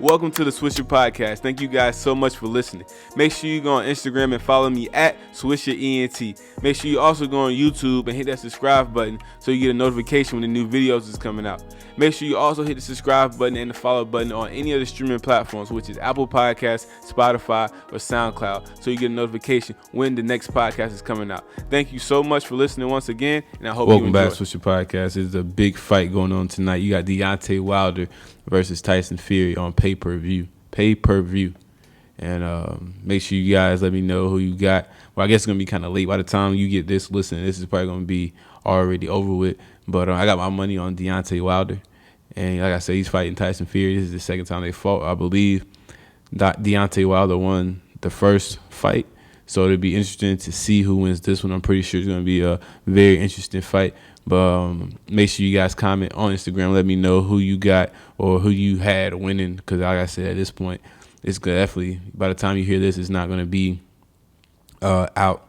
Welcome to the Swisher Podcast. Thank you guys so much for listening. Make sure you go on Instagram and follow me at SwisherENT. Make sure you also go on YouTube and hit that subscribe button so you get a notification when the new videos is coming out. Make sure you also hit the subscribe button and the follow button on any of the streaming platforms, which is Apple Podcasts, Spotify, or SoundCloud, so you get a notification when the next podcast is coming out. Thank you so much for listening once again, and I hope you enjoy. Welcome back to Swisher Podcast. There's a big fight going on tonight. You got Deontay Wilder versus Tyson Fury on pay-per-view. And make sure you guys let me know who you got. Well, I guess it's going to be kind of late. By the time you get this listening, this is probably going to be already over with. But I got my money on Deontay Wilder. And like I said, he's fighting Tyson Fury. This is the second time they fought. I believe Deontay Wilder won the first fight. So it'll be interesting to see who wins this one. I'm pretty sure it's going to be a very interesting fight. But make sure you guys comment on Instagram. Let me know who you got or who you had winning. Because like I said, at this point, it's definitely, by the time you hear this, it's not going to be out.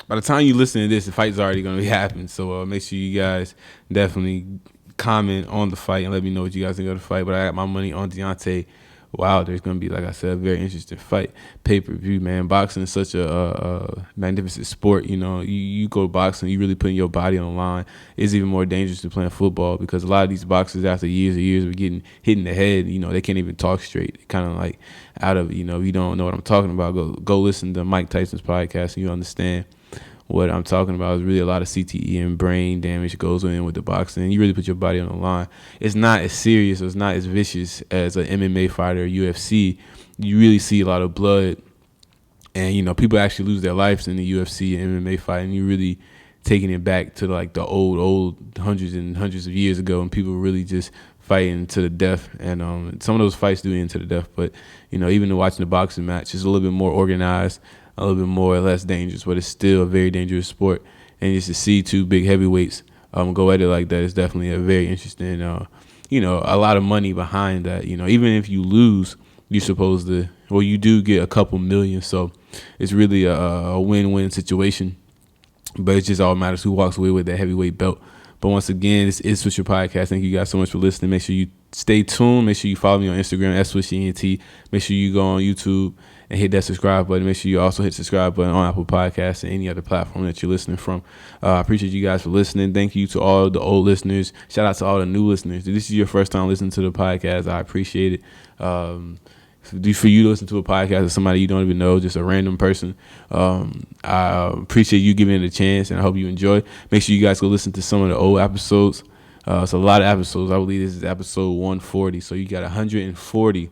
By the time you listen to this, the fight's already going to be happening. So make sure you guys definitely comment on the fight and let me know what you guys think of the fight. But I got my money on Deontay Wilder. It's going to be, like I said, a very interesting fight. Pay-per-view, man. Boxing is such a magnificent sport. You know, you go boxing, you really putting your body on the line. It's even more dangerous than playing football because a lot of these boxers, after years and years of getting hit in the head, you know, they can't even talk straight. Kind of like out of, you know, if you don't know what I'm talking about, go listen to Mike Tyson's podcast and you understand what I'm talking about. Is really a lot of CTE and brain damage goes in with the boxing. You really put your body on the line. It's not as serious, or it's not as vicious as an MMA fighter or UFC. You really see a lot of blood, and you know people actually lose their lives in the UFC and MMA fight. And you really taking it back to like the old hundreds and hundreds of years ago, and people really just fighting to the death. And some of those fights do end to the death, but you know even watching the boxing match, it's a little bit more organized, a little bit more or less dangerous, but it's still a very dangerous sport. And just to see two big heavyweights go at it like that is definitely a very interesting, you know, a lot of money behind that. You know, even if you lose, you're supposed to, well, you do get a couple million. So it's really a win-win situation. But it just all matters who walks away with that heavyweight belt. But once again, this is Swisher Podcast. Thank you guys so much for listening. Make sure you stay tuned. Make sure you follow me on Instagram at SwisherENT. Make sure you go on YouTube and hit that subscribe button. Make sure you also hit subscribe button on Apple Podcasts and any other platform that you're listening from. I appreciate you guys for listening. Thank you to all the old listeners. Shout out to all the new listeners. If this is your first time listening to the podcast, I appreciate it. For you to listen to a podcast of somebody you don't even know, just a random person, I appreciate you giving it a chance, and I hope you enjoy. Make sure you guys go listen to some of the old episodes. It's a lot of episodes. I believe this is episode 140, so you got 140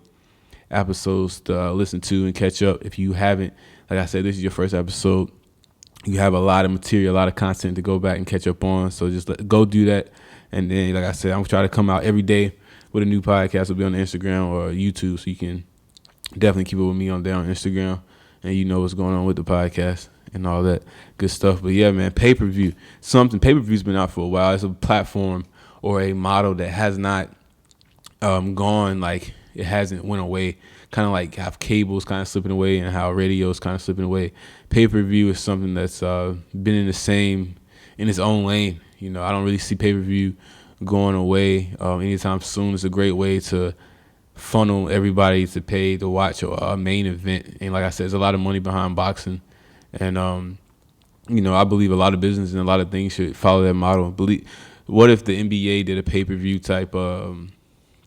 episodes to listen to and catch up. If you haven't, like I said, this is your first episode. You have a lot of material, a lot of content to go back and catch up on. So just go do that. And then, like I said, I'm going to try to come out every day with a new podcast. It'll be on Instagram or YouTube, so you can definitely keep it with me on Instagram, and you know what's going on with the podcast and all that good stuff. But yeah, man, pay-per-view. Pay-per-view's been out for a while. It's a platform or a model that has not gone, like, it hasn't went away. Kind of like how cable's kind of slipping away and how radio's kind of slipping away. Pay-per-view is something that's been in its own lane. You know, I don't really see pay-per-view going away anytime soon. It's a great way to funnel everybody to pay to watch a main event. And like I said, there's a lot of money behind boxing. And, you know, I believe a lot of business and a lot of things should follow that model. What if the NBA did a pay-per-view type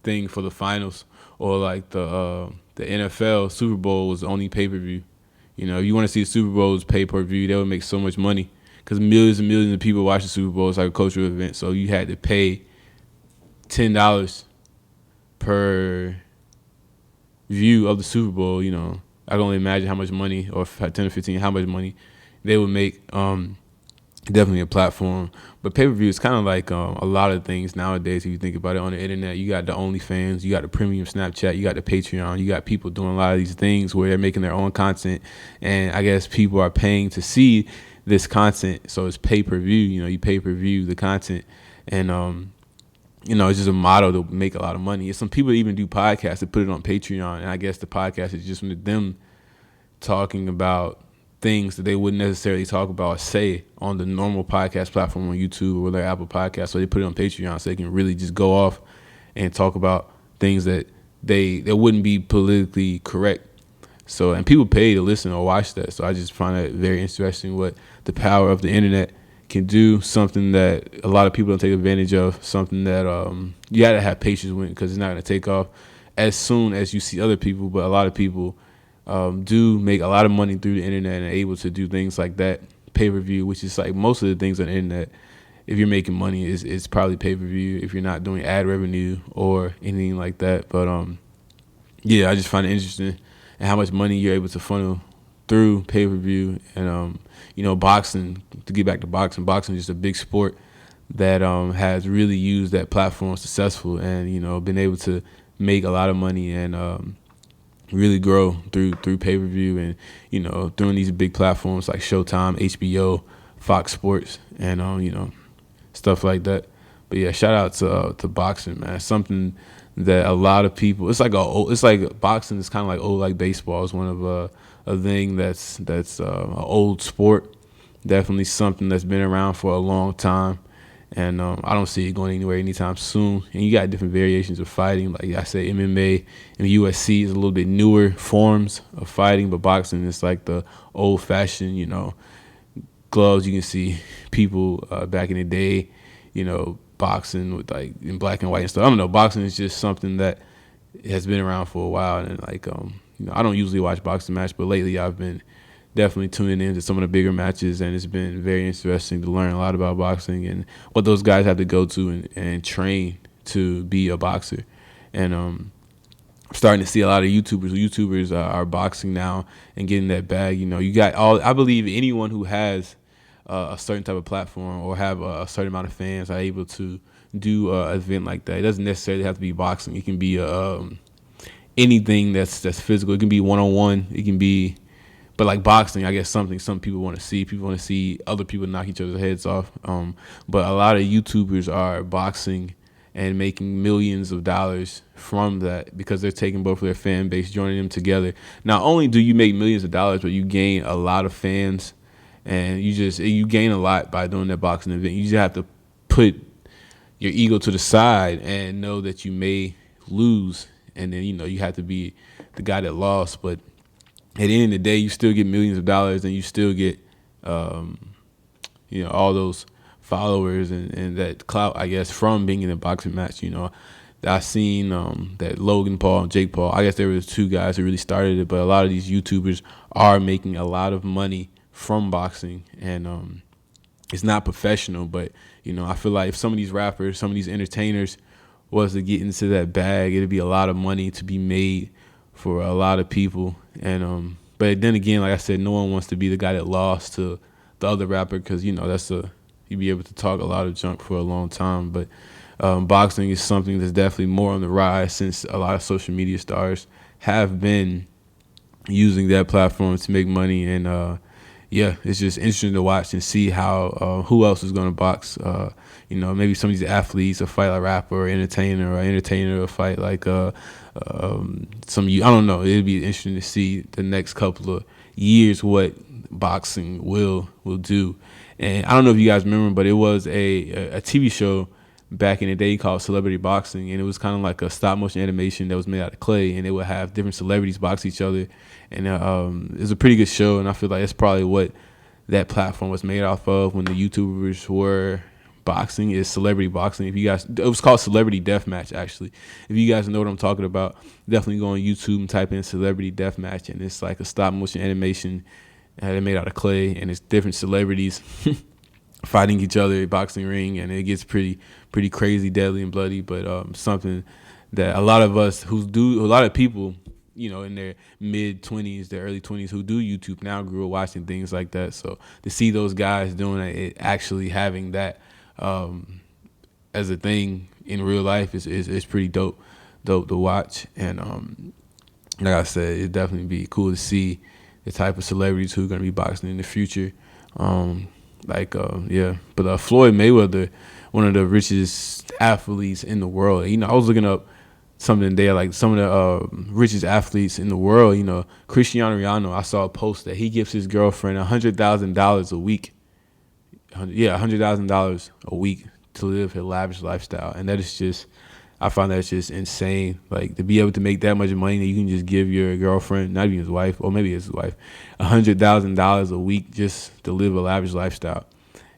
thing for the finals? Or like the NFL Super Bowl was only pay-per-view. You know, if you want to see the Super Bowl's pay-per-view, they would make so much money because millions and millions of people watch the Super Bowl. It's like a cultural event. So you had to pay $10 per view of the Super Bowl. You know, I can only imagine how much money, or 10 or 15, how much money they would make. Definitely a platform. But pay-per-view is kind of like a lot of things nowadays. If you think about it, on the internet, you got the OnlyFans, you got the premium Snapchat, you got the Patreon, you got people doing a lot of these things where they're making their own content. And I guess people are paying to see this content. So it's pay-per-view. You know, you pay-per-view the content. And, you know, it's just a model to make a lot of money. Some people even do podcasts to put it on Patreon. And I guess the podcast is just them talking about things that they wouldn't necessarily talk about or say on the normal podcast platform on YouTube or their Apple Podcast. So they put it on Patreon so they can really just go off and talk about things that wouldn't be politically correct. So, and people pay to listen or watch that. So I just find it very interesting what the power of the internet can do. Something that a lot of people don't take advantage of. Something that you got to have patience with, because it's not going to take off as soon as you see other people. But a lot of people do make a lot of money through the internet and are able to do things like that. Pay-per-view, which is like most of the things on the internet, if you're making money, is probably pay-per-view if you're not doing ad revenue or anything like that. But yeah, I just find it interesting and how much money you're able to funnel through pay-per-view. And boxing, to get back to boxing is just a big sport that has really used that platform successful, and been able to make a lot of money and really grow through pay-per-view, and through these big platforms like Showtime, HBO, Fox Sports, and stuff like that. But yeah, shout out to boxing, man. Something that a lot of people, it's like boxing is kind of like old like baseball. It's one of a thing that's an old sport. Definitely something that's been around for a long time, and I don't see it going anywhere anytime soon. And you got different variations of fighting, like I say, MMA and UFC is a little bit newer forms of fighting, but boxing is like the old-fashioned, gloves. You can see people back in the day, boxing with like in black and white and stuff. I don't know. Boxing is just something that has been around for a while, and like I don't usually watch boxing match, but lately I've been definitely tuning into some of the bigger matches, and it's been very interesting to learn a lot about boxing and what those guys have to go to and train to be a boxer. And I'm starting to see a lot of YouTubers are boxing now and getting that bag. You got I believe anyone who has a certain type of platform or have a certain amount of fans are able to do an event like that. It doesn't necessarily have to be boxing. It can be anything that's physical. It can be one-on-one. It can be, but like boxing, I guess some people want to see. People want to see other people knock each other's heads off. But a lot of YouTubers are boxing and making millions of dollars from that because they're taking both of their fan base, joining them together. Not only do you make millions of dollars, but you gain a lot of fans. And you gain a lot by doing that boxing event. You just have to put your ego to the side and know that you may lose, and then you have to be the guy that lost. But at the end of the day, you still get millions of dollars, and you still get all those followers and that clout, I guess, from being in a boxing match. I seen that Logan Paul and Jake Paul. I guess there was two guys who really started it, but a lot of these YouTubers are making a lot of money from boxing, and it's not professional, but I feel like if some of these rappers, some of these entertainers was to get into that bag, it'd be a lot of money to be made for a lot of people. And but then again, like I said, no one wants to be the guy that lost to the other rapper, because you'd be able to talk a lot of junk for a long time. But boxing is something that's definitely more on the rise, since a lot of social media stars have been using that platform to make money. And yeah, it's just interesting to watch and see how who else is going to box. Maybe some of these athletes will fight like a rapper or entertainer, will fight like I don't know. It'd be interesting to see the next couple of years what boxing will do. And I don't know if you guys remember, but it was a TV show back in the day called Celebrity Boxing, and it was kind of like a stop motion animation that was made out of clay, and it would have different celebrities box each other. And it was a pretty good show, and I feel like it's probably what that platform was made off of when the YouTubers were boxing, is celebrity boxing. It was called Celebrity Deathmatch, actually. If you guys know what I'm talking about, definitely go on YouTube and type in Celebrity Deathmatch, and it's like a stop motion animation they made out of clay, and it's different celebrities fighting each other in a boxing ring, and it gets pretty crazy, deadly, and bloody. But something that a lot of people, in their mid-20s, their early 20s, who do YouTube now grew up watching things like that. So to see those guys doing it, actually having that as a thing in real life is pretty dope to watch. And like I said, it'd definitely be cool to see the type of celebrities who are going to be boxing in the future. But Floyd Mayweather, one of the richest athletes in the world. I was looking up something there, like some of the richest athletes in the world. Cristiano Ronaldo, I saw a post that he gives his girlfriend $100,000 a week. $100,000 a week to live a lavish lifestyle, and that is just, I find that's just insane. Like to be able to make that much money that you can just give your girlfriend, not even his wife, or maybe his wife, $100,000 a week just to live a lavish lifestyle.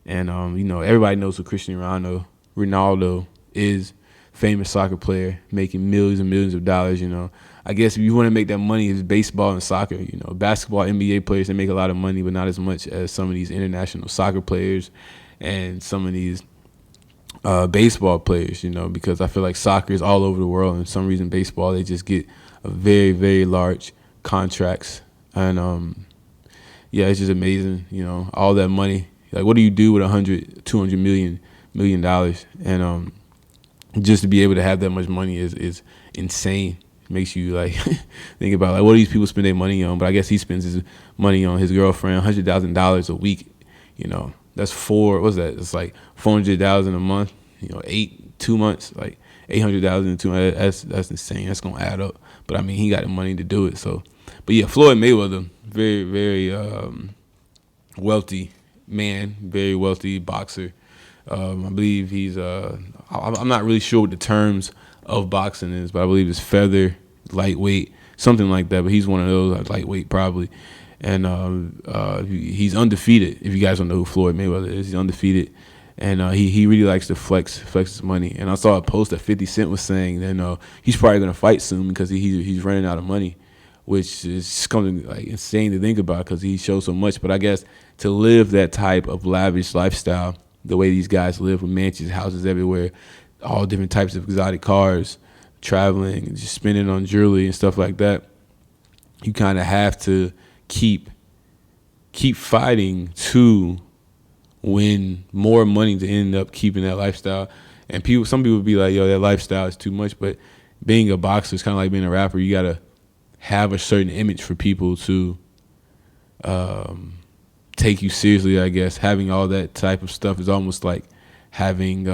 And everybody knows who Cristiano Ronaldo is, famous soccer player making millions and millions of dollars. I guess if you want to make that money, it's baseball and soccer. Basketball, NBA players, they make a lot of money, but not as much as some of these international soccer players and some of these baseball players. Because I feel like soccer is all over the world, and for some reason baseball, they just get a very, very large contracts. And yeah, it's just amazing. All that money. Like, what do you do with $200 million? And just to be able to have that much money is insane. It makes you like think about like what do these people spend their money on. But I guess he spends his money on his girlfriend, $100,000 a week. That's what's that? It's like $400,000 a month. 2 months, like $800,000 in 2 months. That's insane. That's gonna add up. But I mean, he got the money to do it. So, but yeah, Floyd Mayweather, very, very wealthy man, very wealthy boxer. I believe he's I'm not really sure what the terms of boxing is, but I believe it's feather, lightweight, something like that. But he's one of those, like, lightweight probably. And he's undefeated. If you guys don't know who Floyd Mayweather is, he's undefeated. And he really likes to flex his money. And I saw a post that 50 Cent was saying that he's probably going to fight soon because he's running out of money, which is something like insane to think about because he shows so much. But I guess to live that type of lavish lifestyle, the way these guys live with mansions, houses everywhere, all different types of exotic cars, traveling, and just spending on jewelry and stuff like that, you kind of have to keep fighting to win more money to end up keeping that lifestyle. And some people would be like, yo, that lifestyle is too much. But being a boxer is kind of like being a rapper. You got to have a certain image for people to take you seriously, I guess. Having all that type of stuff is almost like having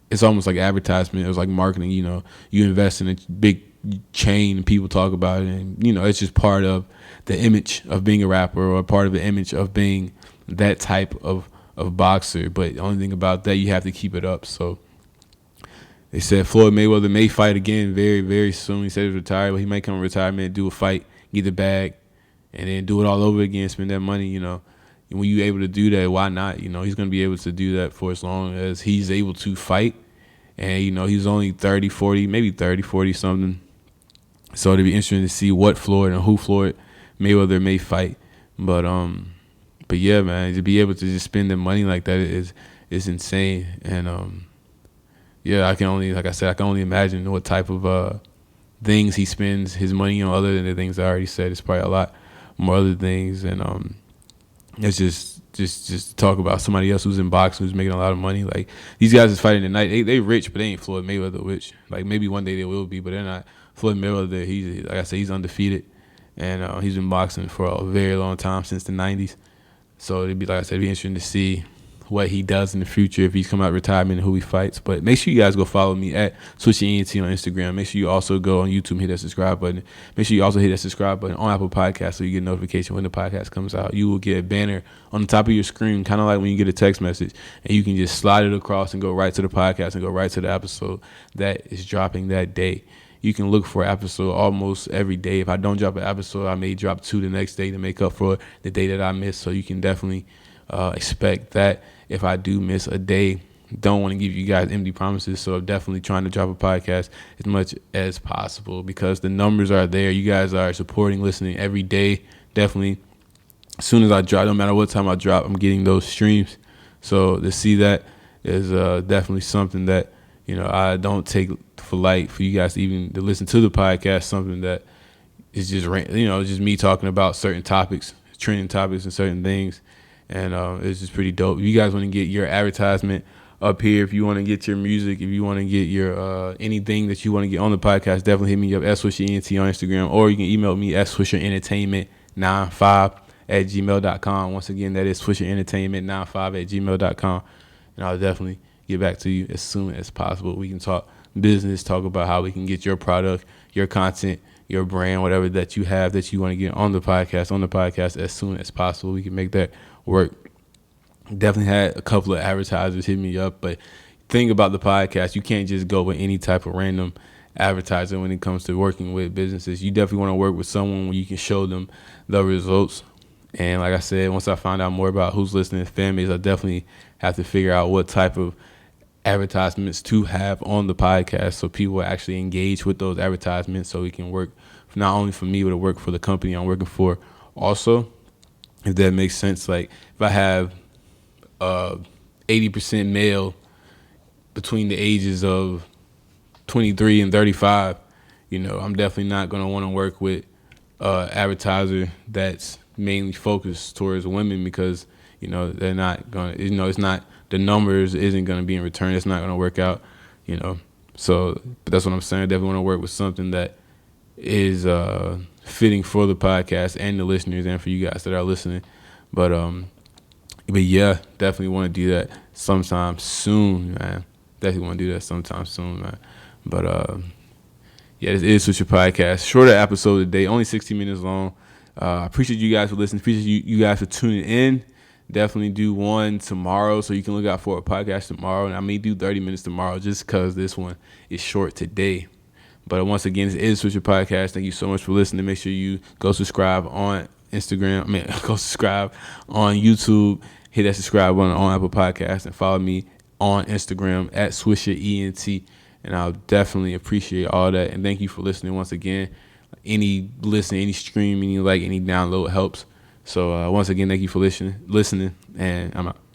it's almost like advertisement. It was like marketing. You invest in a big chain and people talk about it, and it's just part of the image of being a rapper or part of the image of being that type of boxer. But the only thing about that, you have to keep it up. So they said Floyd Mayweather may fight again very, very soon. He said he's retired, but he might come to retirement, do a fight, get the bag, and then do it all over again, spend that money. And when you're able to do that, why not? He's going to be able to do that for as long as he's able to fight. And, he's only 30, 40, maybe 30, 40 something. So it'll be interesting to see what Floyd and who Floyd Mayweather may fight. But yeah, man, to be able to just spend the money like that is insane. And yeah, I can only imagine what type of things he spends his money on other than the things I already said. It's probably a lot more other things. And it's just talk about somebody else who's in boxing who's making a lot of money. Like, these guys is fighting tonight. They rich, but they ain't Floyd Mayweather rich. Like, maybe one day they will be, but they're not. Floyd Mayweather, he's, like I said, he's undefeated. And he's been boxing for a very long time, since the 90s. So it'd be, like I said, it'd be interesting to see what he does in the future, if he's come out of retirement and who he fights. But make sure you guys go follow me at swisher on Instagram. Make sure you also go on YouTube and hit that subscribe button. Make sure you also hit that subscribe button on Apple Podcasts so you get a notification when the podcast comes out. You will get a banner on the top of your screen, kind of like when you get a text message, and you can just slide it across and go right to the podcast and go right to the episode that is dropping that day. You can look for an episode almost every day. If I don't drop an episode, I may drop 2 the next day to make up for the day that I missed. So you can definitely expect that. If I do miss a day, don't want to give you guys empty promises. So I'm definitely trying to drop a podcast as much as possible because the numbers are there. You guys are supporting, listening every day. Definitely, as soon as I drop, no matter what time I drop, I'm getting those streams. So to see that is definitely something that I don't take for light. For you guys to even to listen to the podcast, something that is just just me talking about certain topics, trending topics, and certain things. And it's just pretty dope. If you guys want to get your advertisement up here, if you want to get your music, if you want to get your anything that you want to get on the podcast, definitely hit me up at swisherent on Instagram, or you can email me at swisherentertainment95@gmail.com. Once again, that is swisherentertainment95@gmail.com, and I'll definitely get back to you as soon as possible. We can talk business, talk about how we can get your product, your content, your brand, whatever that you have that you want to get on the podcast as soon as possible. We can make that work. Definitely had a couple of advertisers hit me up, but thing about the podcast, you can't just go with any type of random advertiser when it comes to working with businesses. You definitely want to work with someone where you can show them the results. And like I said, once I find out more about who's listening to fan base, I definitely have to figure out what type of advertisements to have on the podcast so people actually engage with those advertisements, so it can work not only for me but it work for the company I'm working for also, if that makes sense. Like if I have 80% male between the ages of 23 and 35, I'm definitely not going to want to work with advertiser that's mainly focused towards women, because they're not going to, it's not, the numbers isn't going to be in return. It's not going to work out, so but that's what I'm saying. I definitely want to work with something that is fitting for the podcast and the listeners and for you guys that are listening. But yeah, definitely want to do that sometime soon, man. Definitely want to do that sometime soon, man. But yeah, this is Swisher Podcast. Shorter episode today, only 60 minutes long. I appreciate you guys for listening. Appreciate you guys for tuning in. Definitely do one tomorrow, so you can look out for a podcast tomorrow. And I may do 30 minutes tomorrow just because this one is short today. But once again, this is Swisher Podcast. Thank you so much for listening. Make sure you go subscribe on Instagram. Go subscribe on YouTube. Hit that subscribe button on Apple Podcasts and follow me on Instagram at swisherent. And I'll definitely appreciate all that. And thank you for listening once again. Any listen, any stream, any like, any download helps. So once again, thank you for listening. And I'm out.